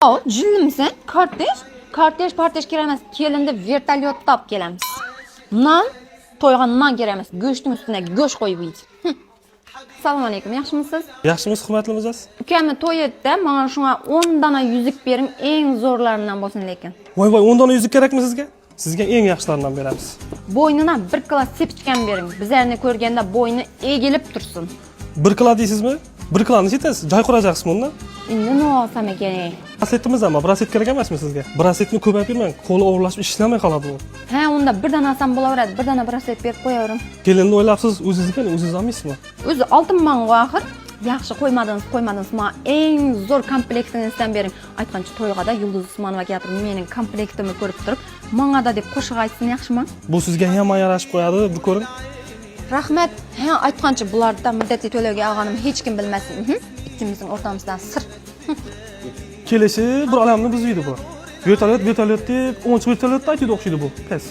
O, jillimsen, kortej kerak kelindi vertolyotda olib kelamiz. Non, to'yga non kerak emas, go'shtning ustiga go'sht qo'yib yeydi. Assalomu alaykum, yaxshimisiz? Yaxshimiz, hurmatli mijaz. Ukamni to'y etdi, menga shunga 10 dona yuzik bering, eng zo'rlaridan bo'lsin lekin. Voy, 10 dona yuzik kerakmi sizga? Sizga eng yaxshilaridan beramiz. Bo'ynidan 1 kilo sepchgan bering. Bizlarni ko'rganda bo'yni egilib tursin. 1 kilo deysizmi? 1 kiloni yetasiz, joy qurajaksizmi undan? Endi nima olsam ekan? Brasetimiz ham, braset kerak emasmi sizga? Brasetni ko'payib bermang, qo'li o'g'irlashib ishlamay qoladi u. Ha, unda bir dona olsam bo'laveradi, bir dona braset berib qo'yavering. Kelinni o'ylabsiz, o'zingizga, o'zingiz olmaysizmi? O'zi oltin mango axir. Yaxshi qo'ymadingiz, men eng zo'r komplektingizdan bering. Aytgancha to'yg'ada Yulduz Usmonova gapirib, mening komplektimni ko'rib turib, mangada deb qo'shiq aytsin, yaxshimi? Bu sizga ham yarashib qo'yadi, bir ko'ring. Rahmat. Ha, aytgancha bulardan muddatli to'lovga olganim hech kim bilmasin. Ikkimizning o'rtamizdan sir. Kelishi bir olamni buzuydi bu. Vertolyot deb 10 vertolyotda aytadi o'xshaydi bu. Pes.